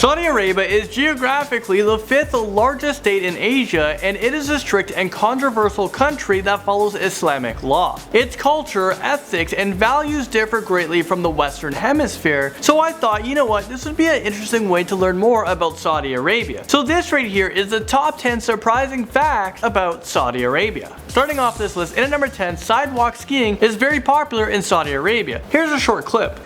Saudi Arabia is geographically the 5th largest state in Asia, and it is a strict and controversial country that follows Islamic law. Its culture, ethics, and values differ greatly from the Western Hemisphere, so I thought, you know what, this would be an interesting way to learn more about Saudi Arabia. So this right here is the top 10 surprising facts about Saudi Arabia. Starting off this list, in at number 10, sidewalk skiing is very popular in Saudi Arabia. Here's a short clip.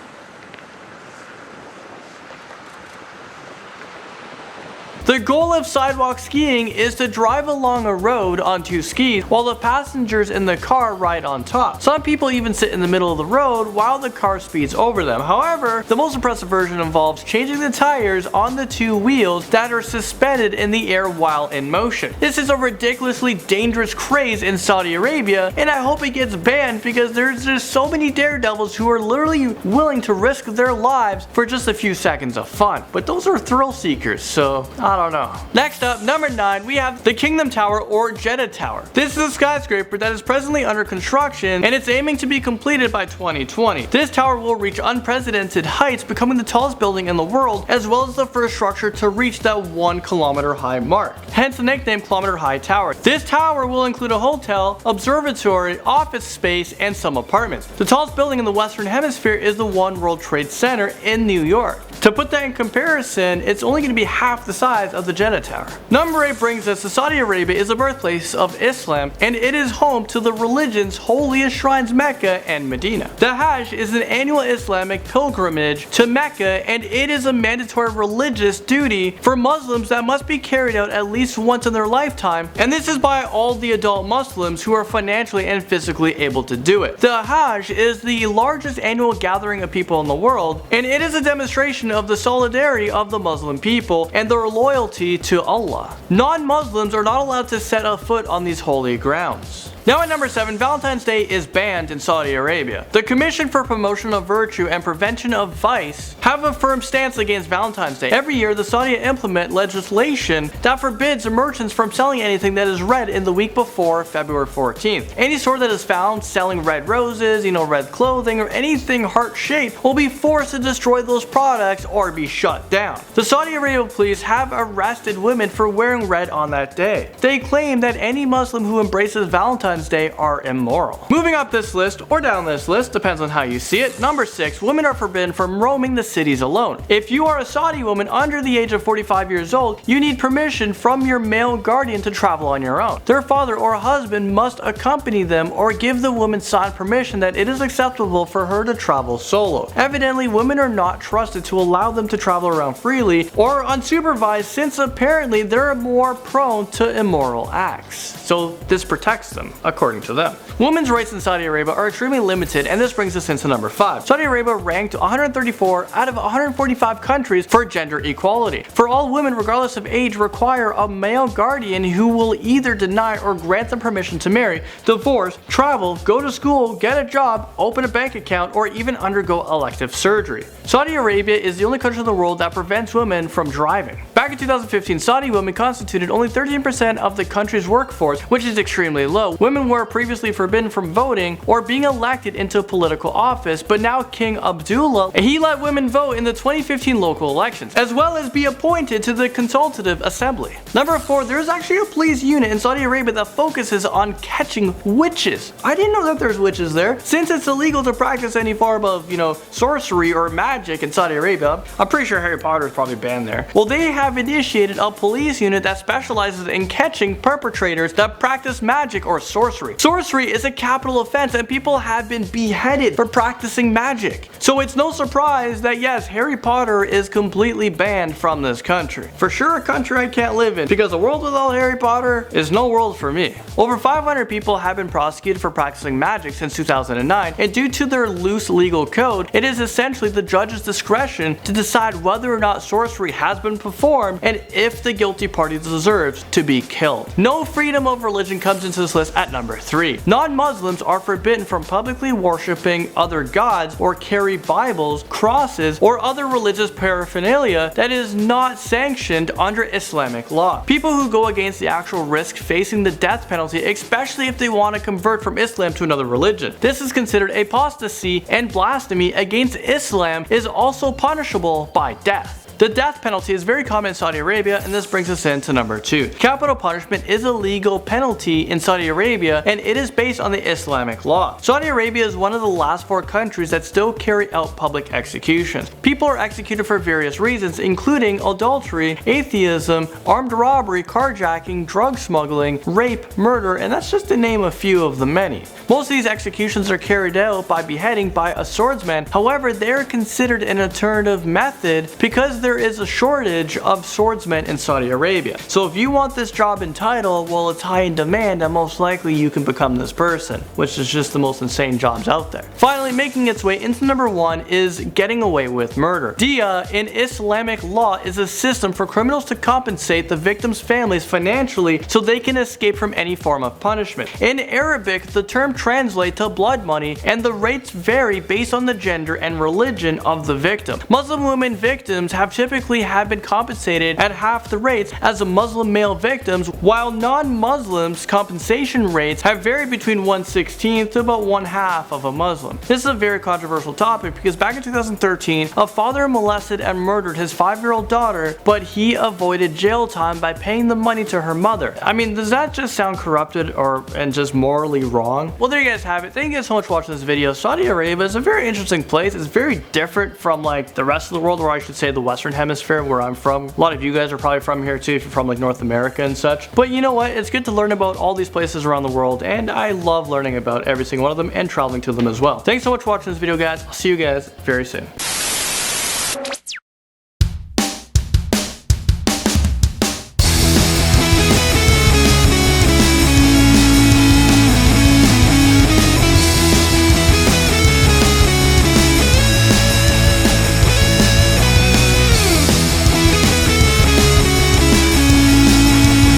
The goal of sidewalk skiing is to drive along a road on two skis while the passengers in the car ride on top. Some people even sit in the middle of the road while the car speeds over them. However, the most impressive version involves changing the tires on the two wheels that are suspended in the air while in motion. This is a ridiculously dangerous craze in Saudi Arabia, and I hope it gets banned because there's just so many daredevils who are literally willing to risk their lives for just a few seconds of fun. But those are thrill seekers, so I don't know. Next up, number 9, we have the Kingdom Tower or Jeddah Tower. This is a skyscraper that is presently under construction and it's aiming to be completed by 2020. This tower will reach unprecedented heights, becoming the tallest building in the world as well as the first structure to reach that 1 kilometer high mark. Hence the nickname Kilometer High Tower. This tower will include a hotel, observatory, office space, and some apartments. The tallest building in the Western Hemisphere is the One World Trade Center in New York. To put that in comparison, it's only going to be half the size of the Jeddah Tower. Number 8 brings us to Saudi Arabia is the birthplace of Islam, and it is home to the religion's holiest shrines Mecca and Medina. The Hajj is an annual Islamic pilgrimage to Mecca, and it is a mandatory religious duty for Muslims that must be carried out at least once in their lifetime, and this is by all the adult Muslims who are financially and physically able to do it. The Hajj is the largest annual gathering of people in the world, and it is a demonstration of the solidarity of the Muslim people and their loyalty to Allah. Non-Muslims are not allowed to set a foot on these holy grounds. Now at number 7, Valentine's Day is banned in Saudi Arabia. The Commission for Promotion of Virtue and Prevention of Vice have a firm stance against Valentine's Day. Every year, the Saudi implement legislation that forbids merchants from selling anything that is red in the week before February 14th. Any store that is found selling red roses, red clothing, or anything heart-shaped will be forced to destroy those products or be shut down. The Saudi Arabia police have arrested women for wearing red on that day. They claim that any Muslim who embraces Valentine's Day are immoral. Moving up this list, or down this list, depends on how you see it. Number 6, women are forbidden from roaming the cities alone. If you are a Saudi woman under the age of 45 years old, you need permission from your male guardian to travel on your own. Their father or husband must accompany them or give the woman signed permission that it is acceptable for her to travel solo. Evidently, women are not trusted to allow them to travel around freely or unsupervised, since apparently they're more prone to immoral acts. So this protects them, according to them. Women's rights in Saudi Arabia are extremely limited, and this brings us into number 5. Saudi Arabia ranked 134 out of 145 countries for gender equality. For all women, regardless of age, require a male guardian who will either deny or grant them permission to marry, divorce, travel, go to school, get a job, open a bank account, or even undergo elective surgery. Saudi Arabia is the only country in the world that prevents women from driving. Back in 2015, Saudi women constituted only 13% of the country's workforce, which is extremely low. Women were previously forbidden from voting or being elected into political office, but now King Abdullah, he let women vote in the 2015 local elections, as well as be appointed to the Consultative Assembly. Number 4, there is actually a police unit in Saudi Arabia that focuses on catching witches. I didn't know that there's witches there. Since it's illegal to practice any form of, sorcery or magic in Saudi Arabia, I'm pretty sure Harry Potter is probably banned there. Well, they have initiated a police unit that specializes in catching perpetrators that practice magic or sorcery. Sorcery is a capital offense, and people have been beheaded for practicing magic. So it's no surprise that yes, Harry Potter is completely banned from this country. For sure a country I can't live in, because a world without Harry Potter is no world for me. Over 500 people have been prosecuted for practicing magic since 2009, and due to their loose legal code, it is essentially the judge's discretion to decide whether or not sorcery has been performed and if the guilty party deserves to be killed. No freedom of religion comes into this list at number 3. Non-Muslims are forbidden from publicly worshipping other gods or carry Bibles, crosses, or other religious paraphernalia that is not sanctioned under Islamic law. People who go against the actual risk facing the death penalty, especially if they want to convert from Islam to another religion. This is considered apostasy, and blasphemy against Islam is also punishable by death. The death penalty is very common in Saudi Arabia, and this brings us into number 2. Capital punishment is a legal penalty in Saudi Arabia, and it is based on the Islamic law. Saudi Arabia is one of the last 4 countries that still carry out public executions. People are executed for various reasons, including adultery, atheism, armed robbery, carjacking, drug smuggling, rape, murder, and that's just to name a few of the many. Most of these executions are carried out by beheading by a swordsman. However, they are considered an alternative method because there is a shortage of swordsmen in Saudi Arabia. So if you want this job and title, well, it's high in demand, and most likely you can become this person, which is just the most insane jobs out there. Finally, making its way into number 1 is getting away with murder. Diya in Islamic law is a system for criminals to compensate the victims' families financially so they can escape from any form of punishment. In Arabic, the term translates to blood money, and the rates vary based on the gender and religion of the victim. Muslim women victims have typically been compensated at half the rates as the Muslim male victims, while non-Muslims' compensation rates have varied between 1/16 to about 1/2 of a Muslim. This is a very controversial topic because back in 2013, a father molested and murdered his 5-year-old daughter, but he avoided jail time by paying the money to her mother. I mean, does that just sound corrupted and just morally wrong? Well, there you guys have it. Thank you guys so much for watching this video. Saudi Arabia is a very interesting place. It's very different from like the rest of the world, or I should say the Western Hemisphere where I'm from. A lot of you guys are probably from here too if you're from like North America and such. But you know what? It's good to learn about all these places around the world, and I love learning about every single one of them and traveling to them as well. Thanks so much for watching this video, guys. I'll see you guys very soon.